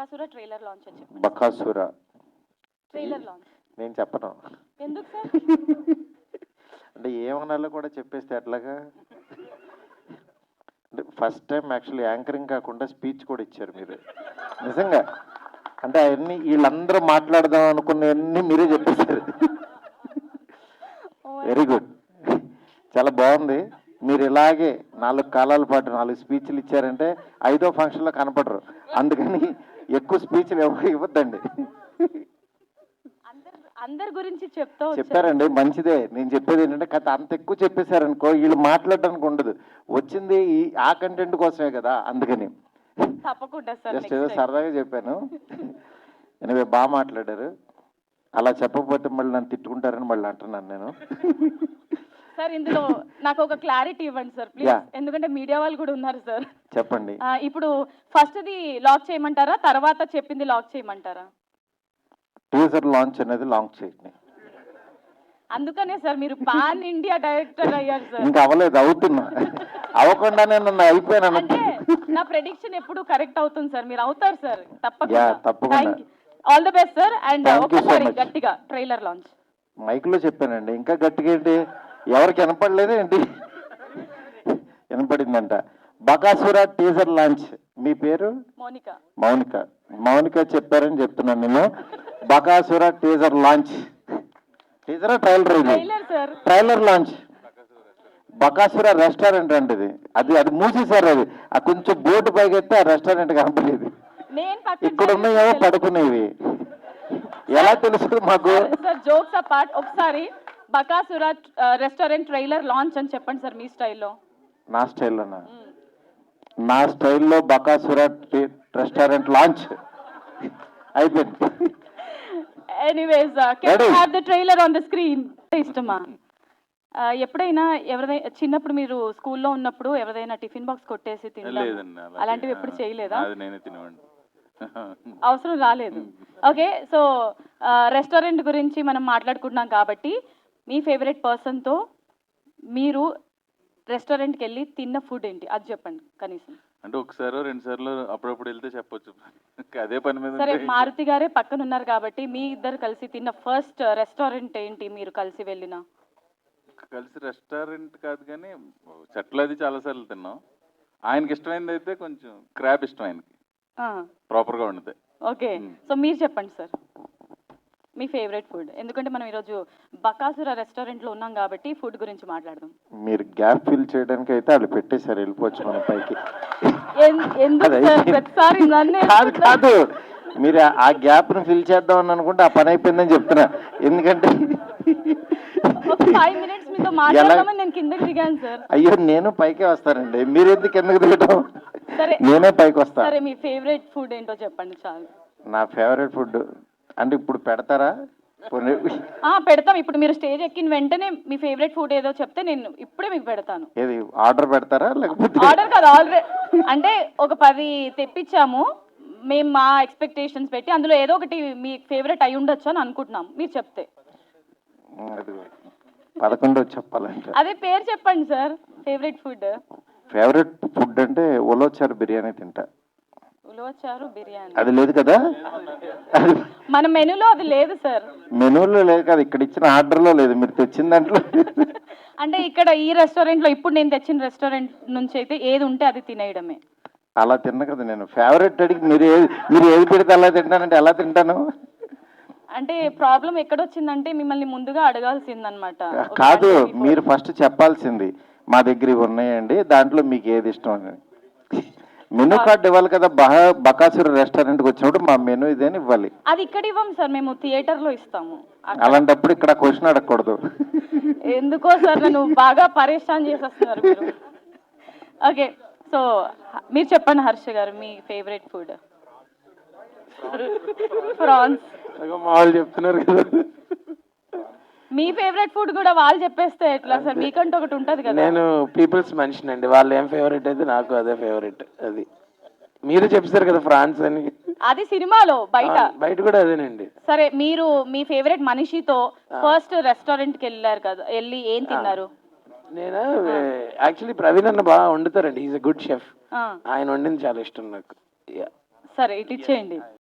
Bakasura trailer launch అని చెప్పండి. Bakasura trailer launch నేను చెప్పను. ఎందుకు సార్? అంటే ఏమనాలో కూడా చెప్పేస్తే ఎట్లాగా. అంటే ఫస్ట్ టైం యాక్చువల్లీ యాంకరింగ్ కాకుండా స్పీచ్ కూడా ఇచ్చారు మీరు నిజంగా. అంటే అవన్నీ వీళ్ళందరూ మాట్లాడదాం అనుకున్నవన్నీ మీరే చెప్పేశారు. వెరీ గుడ్, చాలా బాగుంది. మీరు ఇలాగే 4 కాలాల పాటు 4 స్పీచ్లు ఇచ్చారంటే 5వ ఫంక్షన్లో కనపడరు. అందుకని ఎక్కువ స్పీచ్లు ఇవ్వద్దండి. అందరి గురించి చెప్తా చెప్పారండి, మంచిదే. నేను చెప్పేది ఏంటంటే కథ అంత ఎక్కువ చెప్పేశారనుకో వీళ్ళు మాట్లాడడానికి ఉండదు. వచ్చింది ఆ కంటెంట్ కోసమే కదా, అందుకని తప్పకుండా సార్. జస్ట్ ఏదో సరదాగా చెప్పాను. ఎనివే బాగా మాట్లాడారు. అలా చెప్పకపోతే మళ్ళీ నన్ను తిట్టుకుంటారని మళ్ళీ అంటున్నాను నేను. సార్ ఇందులో నాకు ఒక క్లారిటీ ఇవ్వండి సార్ ప్లీజ్, ఎందుకంటే మీడియా వాళ్ళు కూడా ఉన్నారు సార్. చెప్పండి. ఇప్పుడు ఫస్ట్ది లాక్ చేయమంటారా, తర్వాత చెప్పింది లాక్ చేయమంటారా? టీజర్ లాంచ్ అనేది లాంచ్ చేయండి. అందుకనే సార్ మీరు పాన్ ఇండియా డైరెక్టర్ అయ్యారు సార్. ఇంకా అవ్వలేదు, అవుతున్నా. అవ్వకుండానే నన్ను అయిపోయాను. అంటే నా ప్రెడిక్షన్ ఎప్పుడు కరెక్ట్ అవుతుంది సార్, మీరు అవుతారు సార్ తప్పకుండా. All the best sir. And ఒకసారి గట్టిగా ట్రైలర్ లాంచ్. మైక్ లో చెప్పానండి, ఇంకా గట్టిగా ఏంటి? ఎవరికి వినపడలేదు ఏంటి? వినపడిందంట. Bakasura teaser launch. మీ పేరు? మౌనిక. మౌనిక. మౌనిక చెప్పారని చెప్తున్నాను నేను. Bakasura teaser launch. Teaser trailer? Trailer launch. Bakasura restaurant అండి అది మూసేశారు. అది కొంచెం బోర్డు పైకి ఎత్తే ఆ రెస్టారెంట్ కనపడేది. ఇక్కడ ఉన్నాయేమో పడుకునేవి. ఎలా తెలుసు మాకు? సార్ జోక్స్ అపార్ట్, ఒకసారి బకాసుర రెస్టారెంట్ ట్రైలర్ లాంచ్ అని చెప్పండి సార్ మీ స్టైల్లో. నా స్టైల్లోనా? నా స్టైల్లో బకాసుర రెస్టారెంట్ లాంచ్ అయిపోయింది. Anyways, can you have the trailer on the screen? ఇష్టమా? ఎప్పుడైనా ఎవరైనా చిన్నప్పుడు మీరు స్కూల్లో ఉన్నప్పుడు ఎవరైనా టిఫిన్ బాక్స్ కొట్టేసి తినడం అలాంటివి ఎప్పుడు చేయలేదా? అవసరం రాలేదు. ఓకే, సో రెస్టారెంట్ గురించి మనం మాట్లాడుకుంటున్నాం కాబట్టి మీ ఫేవరెట్ పర్సన్తో మీరు రెస్టారెంట్కి వెళ్ళి తిన్న ఫుడ్ ఏంటి అది చెప్పండి కనీసం. అంటే ఒకసారి 2 సార్లు అప్పుడప్పుడు వెళ్తే చెప్పొచ్చు, అదే పని మీద. సరే, మారుతి గారే పక్కన ఉన్నారు కాబట్టి మీ ఇద్దరు కలిసి తిన్న ఫస్ట్ రెస్టారెంట్ ఏంటి మీరు కలిసి వెళ్ళిన? కలిసి రెస్టారెంట్ కాదు కానీ చెట్లు అది చాలాసార్లు తిన్నాం. ఆయనకి ఇష్టమైనది అయితే కొంచెం క్రాబ్ ఇష్టం ఆయనకి, ప్రాపర్గా వండితే. ఓకే, సో మీరు చెప్పండి సార్ మీ ఫేవరెట్ ఫుడ్, ఎందుకంటే మనం ఈరోజు బకాసుర రెస్టారెంట్లో ఉన్నాం కాబట్టి ఫుడ్ గురించి మాట్లాడదాం. మీరు గ్యాప్ ఫిల్ చేయడానికి అయితే వాళ్ళు పెట్టేశారు, వెళ్ళిపోవచ్చు మన పైకి. కాదు, మీరు ఆ గ్యాప్ ను ఫిల్ చేద్దాం అని అనుకుంటే ఆ పని అయిపోయిందని చెప్తున్నా. ఎందుకంటే 5 minutes మీతో మాట్లాడదామని నేను కిందకి దిగాను సార్. అయ్యో, నేను పైకే వస్తానండి, మీరు ఎందుకు కిందకి దిగటం? సరే, నేనే పైకి వస్తా. సరే, మీ ఫేవరెట్ ఫుడ్ ఏంటో చెప్పండి చాలు. నా ఫేవరెట్ ఫుడ్ అంటే ఇప్పుడు పెడతారా? పెడతాం. ఇప్పుడు మీరు స్టేజ్ ఎక్కిన వెంటనే మీ ఫేవరెట్ ఫుడ్ ఏదో చెప్తే నేను ఇప్పుడే మీకు పెడతాను. ఏది ఆర్డర్ పెడతారా లేకపోతే? ఆర్డర్ కాదు, ఆల్రెడీ అంటే ఒక 10 తెప్పించాము మేము మా ఎక్స్పెక్టేషన్స్ పెట్టి, అందులో ఏదో ఒకటి మీ ఫేవరెట్ అయి ఉండొచ్చు అని అనుకుంటున్నాం, మీరు చెప్తే. 11 చెప్పాలంటే అదే పేరు చెప్పండి sir. Favourite food. Favourite food అంటే ఉలవచారు బిర్యానీ తింటా. ఉలవచారు బిర్యానీ అది లేదు కదా మన మెనూలో? అది లేదు సార్, మెనూలో లేదు కదా, ఇక్కడ ఇచ్చిన ఆర్డర్లో లేదు, మీరు తెచ్చిన దాంట్లో. అంటే ఇక్కడ ఈ రెస్టారెంట్లో ఇప్పుడు నేను తెచ్చిన రెస్టారెంట్ నుంచి అయితే ఏది ఉంటే అది తినేయడమే. అలా తిన్నా కదా నేను. ఫేవరెట్ అడిగి మీరు ఏది పెడితే అలా తింటానంటే ఎలా తింటాను? అంటే ప్రాబ్లం ఎక్కడొచ్చిందంటే మిమ్మల్ని ముందుగా అడగాల్సిందనమాట. కాదు, మీరు ఫస్ట్ చెప్పాల్సింది మా దగ్గర ఇవి ఉన్నాయండి, దాంట్లో మీకు ఏది ఇష్టం అని. మెనూ కార్డు ఇవ్వాలి కదా. బకాసుర రెస్టారెంట్కి వచ్చినప్పుడు మా మెనూ ఇదేని ఇవ్వాలి. అది ఇక్కడ ఇవ్వం సార్, మేము థియేటర్లో ఇస్తాము. అలాంటప్పుడు ఇక్కడ క్వశ్చన్ అడగకూడదు. ఎందుకో సార్ నన్ను బాగా పరేషాన్ చేసేస్తున్నారు మీరు. ఓకే, సో మీరు చెప్పండి హర్ష గారు మీ ఫేవరెట్ ఫుడ్. ప్రాన్స్. వాళ్ళు చెప్తున్నారు కదా. మీ ఫేవరెట్ ఫుడ్ కూడా వాళ్ళు చెప్పేస్తే ఎట్లా సార్? మీకంటే ఒకటి ఉంటది కదా. నేను పీపుల్స్ మనిషినండి, వాళ్ళు ఏం ఫేవరెట్ అయితే నాకు అదే ఫేవరెట్. అది మీరు చెప్తారు కదా ఫ్రాన్స్ అని, అది సినిమాలో, బయట కూడా అదేనండి. సరే, మీరు మీ ఫేవరెట్ మనిషితో ఫస్ట్ రెస్టారెంట్కి వెళ్ళారు కదా, వెళ్ళి ఏం తిన్నారు? నేను యాక్చువల్లీ ప్రవీణ్ అన్న బాగా వండుతారండి, ఈజ్ ఎ గుడ్ షెఫ్. ఆయన వండింది చాలా ఇష్టం నాకు. సరే ఇటు ఇచ్చేయండి.